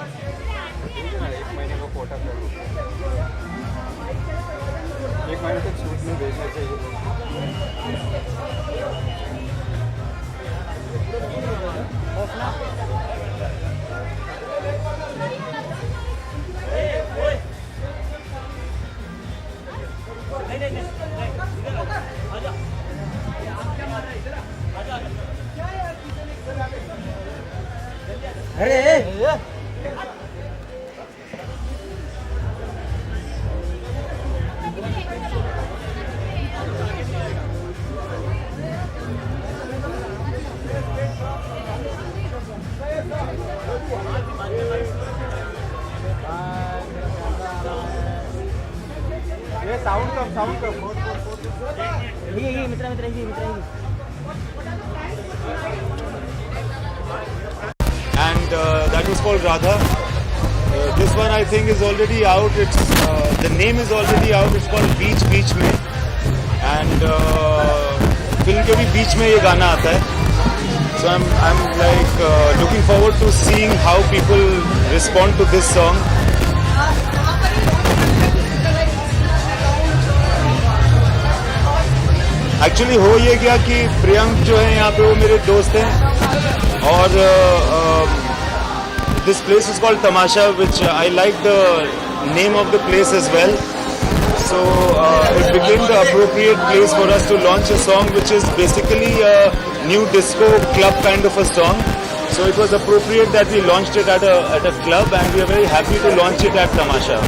एक महीने का कोटा कर लो, 1 महीने तक छूट में भेजना चाहिए। अरे ये साउंड कम ये मित्रा and that was called Radha. This one I think is already out. It's the name is already out. It's called Beach Beach में, and फिल्म के भी बीच में ये गाना आता है. So I'm like looking forward to seeing how people respond to this song. Actually हो ये गया कि प्रियंक जो है यहाँ पे वो मेरे दोस्त हैं और this place is called Tamasha, which I like the name of the place as well. So it became the appropriate place for us to launch a song which is basically a new disco club kind of a song. So it was appropriate that we launched it at a club, and we are very happy to launch it at Tamasha.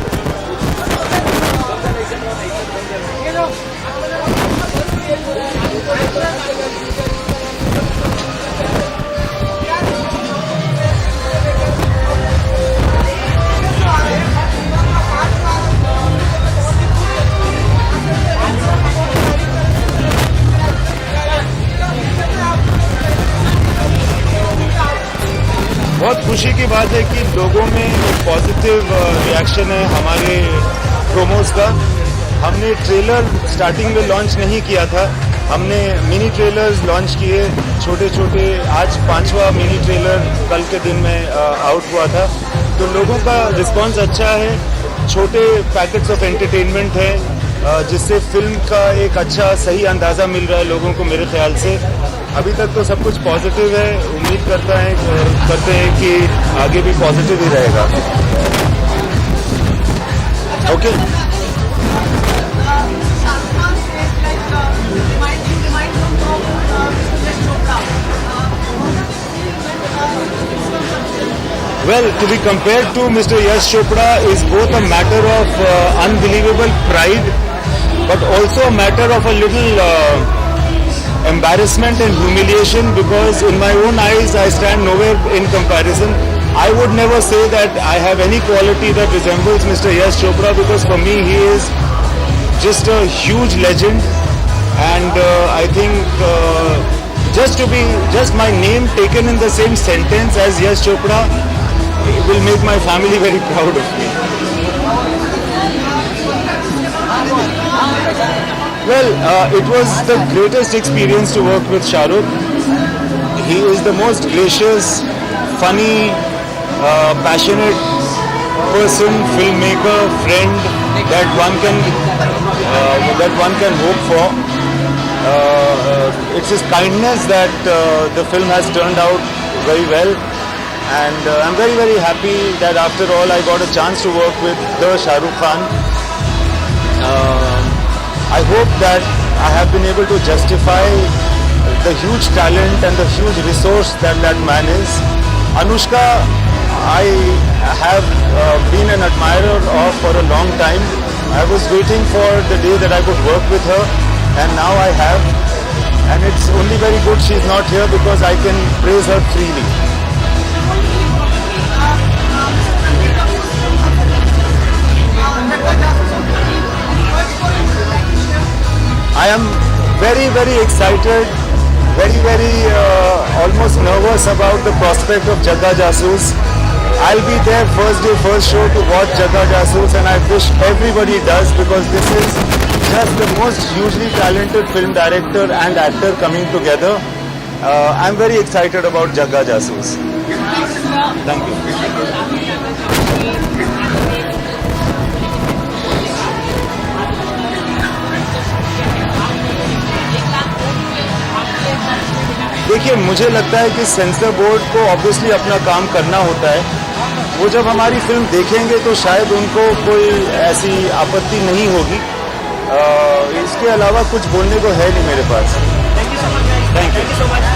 बहुत खुशी की बात है कि लोगों में positive reaction है हमारे प्रोमोज का. हमने ट्रेलर स्टार्टिंग में लॉन्च नहीं किया था. हमने मिनी ट्रेलर्स लॉन्च किए छोटे छोटे. आज 5वां मिनी ट्रेलर कल के दिन में आउट हुआ था. तो लोगों का रिस्पांस अच्छा है. छोटे पैकेट्स ऑफ एंटरटेनमेंट है जिससे फिल्म का एक अच्छा सही अंदाज़ा मिल रहा है लोगों को मेरे ख्याल से. अभी तक तो सब कुछ पॉजिटिव है. उम्मीद करते हैं कि आगे भी पॉजिटिव ही रहेगा. Okay. Well, to be compared to Mr. Yash Chopra is both a matter of unbelievable pride, but also a matter of a little embarrassment and humiliation, because in my own eyes I stand nowhere in comparison. I would never say that I have any quality that resembles Mr. Yash Chopra, because for me he is just a huge legend, and I think just my name taken in the same sentence as Yash Chopra will make my family very proud of me. Well, it was the greatest experience to work with Shah Rukh. He is the most gracious, funny, passionate person, filmmaker, friend that one can hope for. It's his kindness that the film has turned out very well, and I'm very, very happy that after all I got a chance to work with the Shah Rukh Khan. I hope that I have been able to justify the huge talent and the huge resource that man is. Anushka, I have been an admirer of for a long time. I was waiting for the day that I could work with her, and now I have. And it's only very good she's not here, because I can praise her freely. I am very, very excited, very, almost nervous about the prospect of Jagga Jasoos. I'll be there first day, first show to watch Jagga Jasoos, and I wish everybody does, because this is just the most hugely talented film director and actor coming together. I'm very excited about Jagga Jasoos. Thank you. देखिए, मुझे लगता है कि sensor board को obviously अपना काम करना होता है। वो जब हमारी फिल्म देखेंगे तो शायद उनको कोई ऐसी आपत्ति नहीं होगी। इसके अलावा कुछ बोलने को है नहीं मेरे पास। Thank you so much. Thank you so much.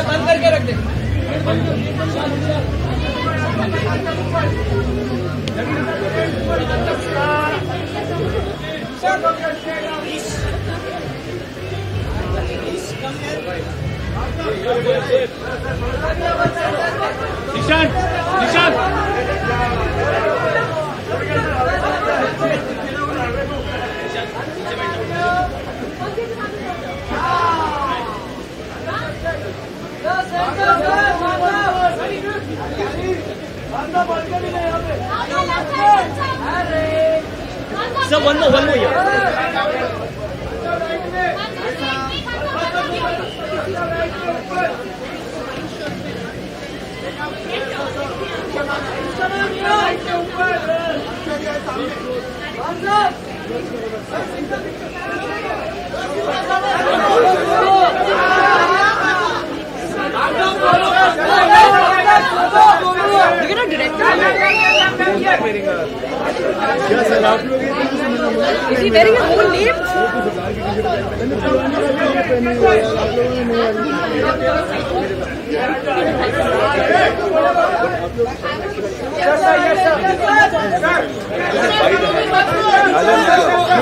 बंद करके रख दे। Nishant, Nishant. Sir, one more here. क्या सर आप लोग Is he wearing his own name?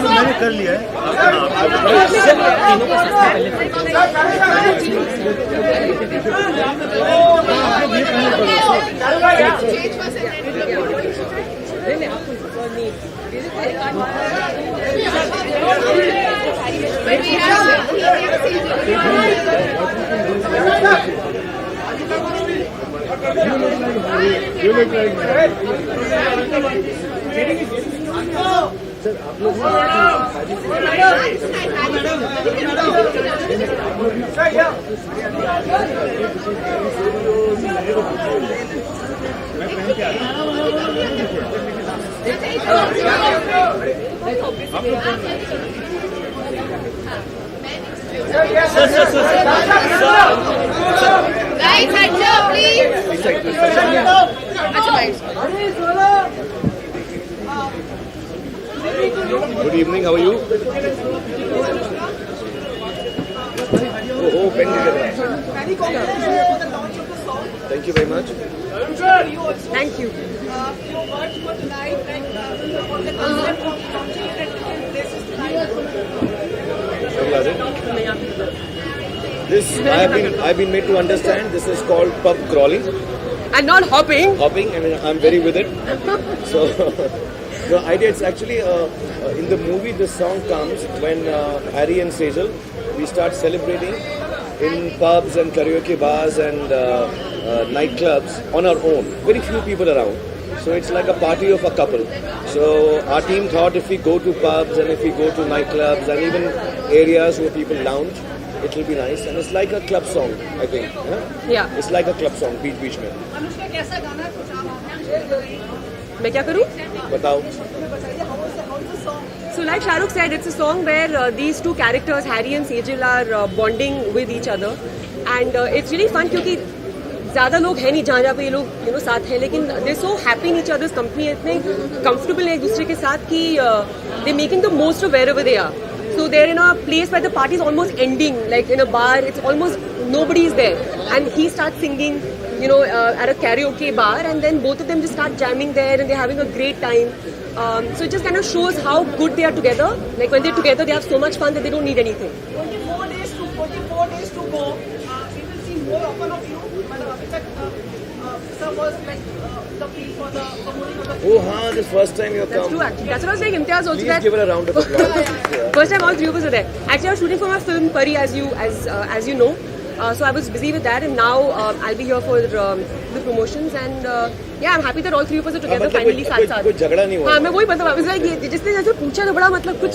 मैंने कर लिया है। Guys, hands up, please. Good evening, how are you? Oh, pen Thank you very much. Thank you. Your words for tonight, like on the concept of launching it at places tonight. This I've been made to understand. This is called pub crawling. And not hopping. Hopping. I mean, I'm very with it. So the idea is actually in the movie. This song comes when Harry and Sejal we start celebrating in pubs and karaoke bars and nightclubs on our own. Very few people around. So it's like a party of a couple. So our team thought if we go to pubs and if we go to nightclubs and even areas where people lounge, it will be nice. And it's like a club song, I think. Yeah. It's like a club song, beach में. अनुष्का कैसा गाना है कुछ आप मैं क्या करूँ? बताओ. So like Shahrukh said, it's a song where these two characters, Harry and Sejal, are bonding with each other. And it's really fun क्योंकि ज़्यादा लोग हैं नहीं जहाँ पे ये लोग साथ हैं, लेकिन they're so happy in each other's company, इतने comfortable हैं एक दूसरे के साथ कि they're making the most of wherever they are. So they're in a place where the party is almost ending, like in a bar, it's almost nobody is there. And he starts singing, at a karaoke bar, and then both of them just start jamming there and they're having a great time. So it just kind of shows how good they are together. Like when they're together, they have so much fun that they don't need anything. 24 days to go. We will see more often of you, but अभी तक sir was like the feel for the promoting of the Oh, हाँ, this first time you have That's come. true actually. That's what I was saying. Imtiaz also Please that give her a round of applause. Yeah. first time all three of us were there. Actually, I was shooting for my film Pari, as you know. So I was busy with that, and now I'll be here for the promotions, and yeah, I'm happy that all three of us are together मतलब finally साथ साथ. कोई झगड़ा नहीं हुआ. हाँ, मैं वही मतलब I was like ये जिसने जैसे पूछा तो बड़ा मतलब कुछ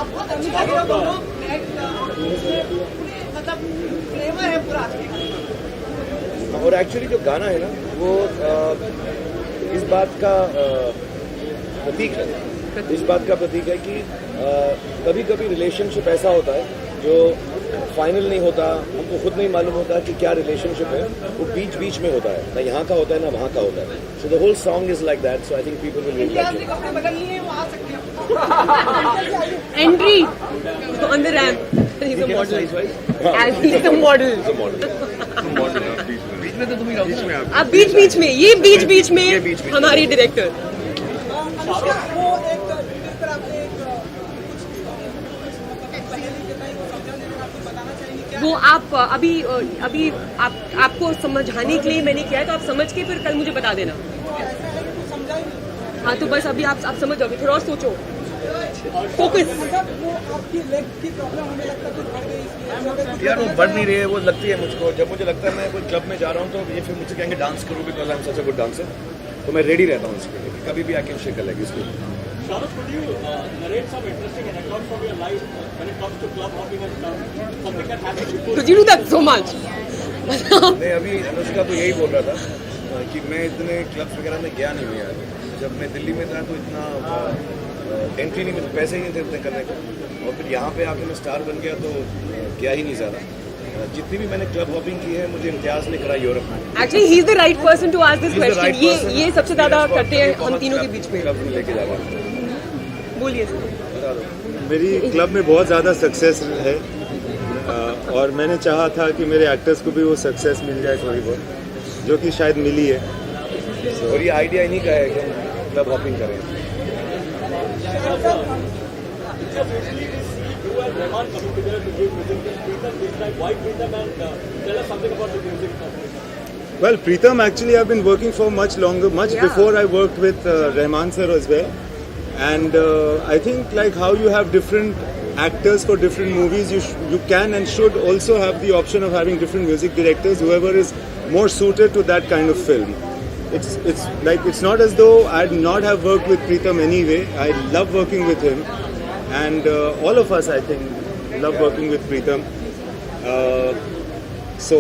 आपको अमिता के दोनों मतलब फ्लेवर है पूरा आज के गाने का. और एक्चुअली जो गाना है ना वो इस बात का प्रतीक है. इस बात का प्रतीक है कि कभी कभी रिलेशनशिप ऐसा होता है जो फाइनल नहीं होता, हमको खुद नहीं मालूम होता कि क्या रिलेशनशिप है, वो बीच बीच में होता है, ना यहाँ का होता है ना वहाँ का होता है. So the whole song is like that. So I think people will really Imtiaz ने कपड़े बदल लिए हैं, वो आ सकते हैं. entry on the ramp. He's a model. And he's a model. बीच में तो तुम ही रहो. अब बीच में ये बीच में हमारी डायरेक्टर. अनुष्का वो एक जिस पर आपने एक पहली जताई वो समझाने में आपको बताना चाहेंगे क्या वो आप अभी आपको समझाने के लिए मैंने किया है, तो आप समझ के फिर कल मुझे बता देना. वो ऐसा है कि कुछ समझा ही नहीं. हाँ, तो बस अभी आप समझ जाओगे. थोड़ा और सोचो, फोकस. मतलब वो आपकी लेग की प्रॉब्लम हमें लगता है कुछ बढ़ गई इसलिए यार वो बढ़ नहीं रही है, वो लगती है मुझको. जब मुझे लगता है मैं कोई क्लब में जा रहा हूँ तो ये फिर मुझसे कहेंगे डांस करो because I am such a good dancer, तो मैं रेडी रहता हूँ इसके लिए. कभी भी आके शेक लगी इसको. Shahrukh, could you narrate some interesting anecdotes from your life when it comes to club hopping and stuff? Something that happened before. Could you do that so much? नहीं, अभी अनुष्का तो यही बोल रहा था कि मैं इतने क्लब्स वगैरह में गया नहीं हूँ यार. जब मैं दिल्ली में था तो इतना एंट्री नहीं मिलती, पैसे ही नहीं थे इतने करने को, और फिर यहाँ पे आके मैं स्टार बन गया तो गया ही नहीं ज़्यादा. जितनी भी मैंने क्लब हॉपिंग की है मुझे इम्तियाज ने करा यूरोप में. Actually, he is the right person to ask this question. ये सबसे ज्यादा करते हैं हम तीनों के बीच में. क्लब में लेके जा रहा हूँ. बोलिए सर. बता दो. मेरी क्लब में बहुत ज़्यादा सक्सेस है और मैंने चाहा था कि मेरे एक्टर्स को भी वो सक्सेस मिल जाए थोड़ी बहुत, जो कि शायद मिली है. और ये आइडिया इन्हीं का है कि हम क्लब हॉपिंग करें. You and Rahman coming together to give music to Preetham this time. Why Preetham, and tell us something about the music. Well, Preetham, actually I've been working for much longer, much Yeah. before I worked with Rahman sir as well. And I think like how you have different actors for different movies, you can and should also have the option of having different music directors, whoever is more suited to that kind of film. It's like it's not as though I'd not have worked with Preetham anyway. I love working with him, and all of us I think love working with Preetham. So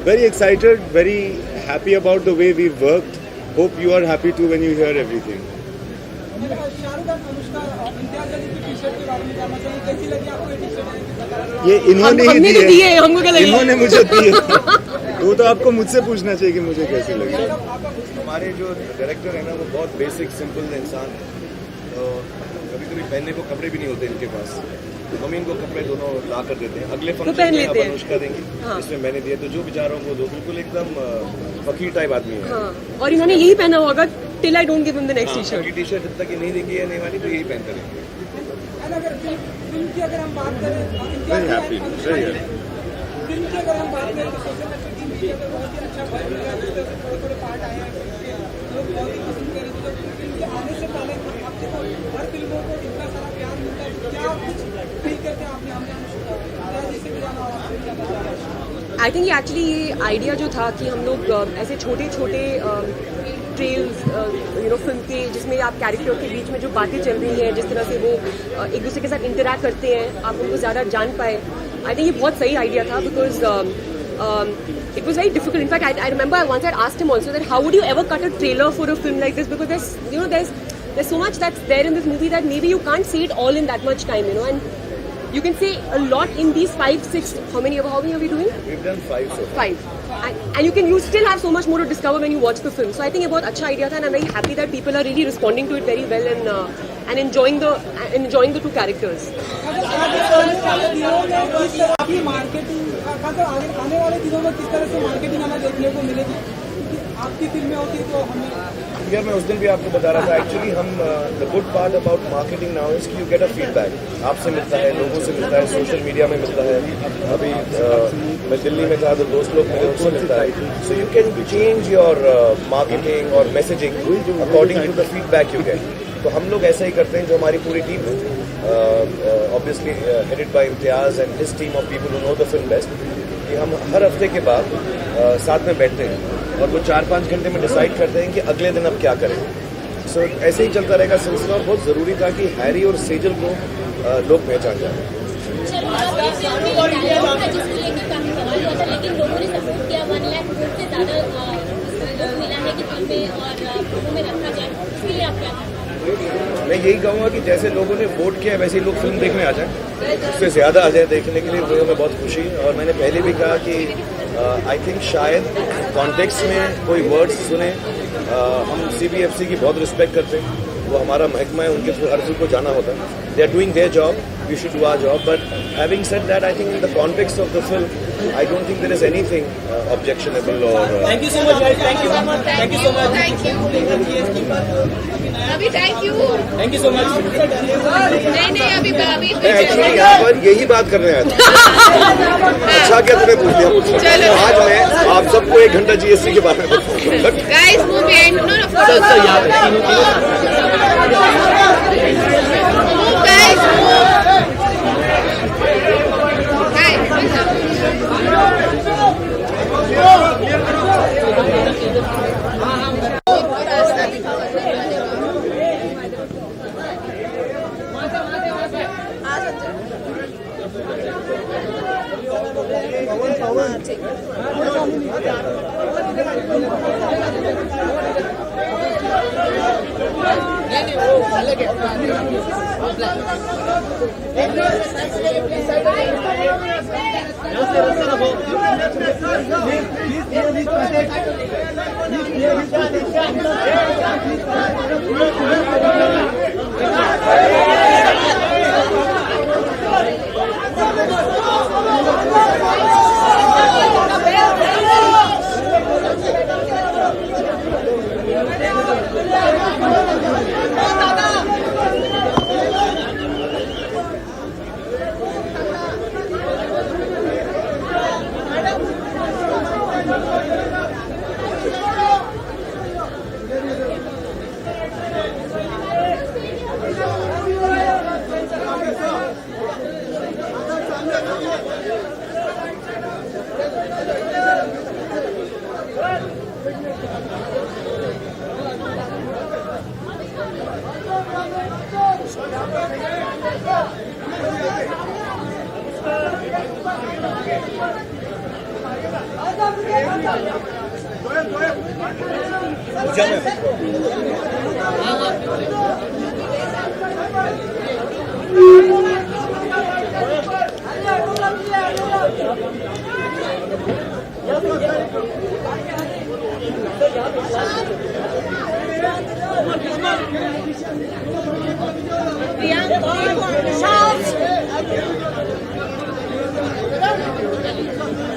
very excited, very happy about the way we've worked. Hope you are happy too when you hear everything. Shahrukh और अनुष्का इम्तियाज अली की T-shirt के बारे में जानना चाहिए. कैसी लगी आपको ये टी-शर्ट? ये इन्होंने ही हमने तो दी दी है. है, हमको क्या लगेगा? इन्होंने मुझे दी है. वो तो आपको मुझसे पूछना चाहिए कि मुझे कैसी लगी. हमारे जो डायरेक्टर है ना वो बहुत बेसिक सिंपल इंसान है, तो कभी कभी पहनने को कपड़े भी नहीं होते इनके पास, तो हम इनको कपड़े दोनों ला कर देते हैं. अगले पहन फंक्शन में लेते अब हैं. अनुष्का देंगी, हाँ. इसमें मैंने दिया, तो जो बेचारों को दो. बिल्कुल एकदम फकीर टाइप आदमी है. हाँ, और इन्होंने यही पहना होगा till I don't give him the next T shirt. की टी शर्ट जब तक ये नहीं देंगी या नहीं वाली तो यही पहनते रहेंगे. And अगर फिल्म की अगर हम बात करें Very happy, very happy. Film की अगर हम बात करें तो सोशल नेटवर्किंग मीडिया पे बहुत ही अच्छा वर्क मिला है. थोड़े पार्ट आए हैं फिल्म के, लोग बहुत ही पसंद कर रहे थे. तो फिल्म के आने से पहले आपको हर फिल्मों को इतना सारा प्यार मिलता है, क्या कुछ फील करते हैं आपने? हमने जिसे भी जाना आई थिंक एक्चुअली ये आइडिया जो था कि हम लोग ऐसे छोटे छोटे ट्रेल्स फिल्म के जिसमें आप कैरेक्टर के बीच में जो बातें चल रही हैं, जिस तरह से वो एक दूसरे के साथ इंटरैक्ट करते हैं, आप उनको ज़्यादा जान पाए. आई थिंक ये बहुत सही आइडिया था because it was very difficult. In fact, I remember once I asked him also that how would you ever cut a trailer for a film like this, because there's so much that's there in this movie that maybe you can't see it all in that much time, and you can say a lot in these 5, 6. How many are we doing? We've done 5 so far. 5. And you still have so much more to discover when you watch the film. So I think ये बहुत अच्छा idea था, and I'm very happy that people are really responding to it very well and enjoying the two characters. Marketing आने वाले दिनों में किस तरह से मार्केटिंग हमें देखने को मिलेगी? आप की फिल्में होती तो हमें यार मैं उस दिन भी आपको बता रहा था एक्चुअली हम the good part about marketing now is कि यू गेट अ फीडबैक आपसे मिलता है लोगों से मिलता है सोशल मीडिया में मिलता है अभी मैं दिल्ली में था तो दोस्त लोग मिले उनसे मिलता है so you can change your marketing और messaging according to the feedback you get तो हम लोग ऐसा ही करते हैं जो हमारी पूरी टीम है obviously headed by Imtiaz and his team of people who know the film best कि हम हर हफ्ते के बाद साथ में बैठते हैं और वो 4-5 घंटे में डिसाइड करते हैं कि अगले दिन अब क्या करें सो ऐसे ही चलता रहेगा सिलसिला और बहुत ज़रूरी था कि हैरी और सेजल को लोग पहचान जाए लेकिन लोगों ने सपोर्ट किया 1 लाख वोट से ज़्यादा मिला है कि फिल्में और फिल्मों में रखा जाए इसलिए आप क्या मैं यही कहूँगा कि जैसे लोगों ने वोट किया वैसे ही लोग फिल्म देखने आ जाएं उससे ज़्यादा आ जाए देखने के लिए वो हमें बहुत खुशी है और मैंने पहले भी कहा कि आई थिंक शायद कॉन्टेक्स्ट में कोई वर्ड्स सुने हम CBFC की बहुत रिस्पेक्ट करते हैं वो हमारा महकमा है उनके थ्रू हर चीज़ को जाना होता है they are doing their job we should do our job but having said that I think in the context of the film I don't think there is anything objectionable और thank you so much thank you so much अभी thank you so much नहीं अभी actually यहाँ पर यही बात करने आया था अच्छा क्या तुमने पूछ लिया मुझसे आज मैं आप सबको 1 घंटा GST के बारे में बताऊंगा guys move and no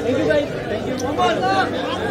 Thank you guys. Thank you.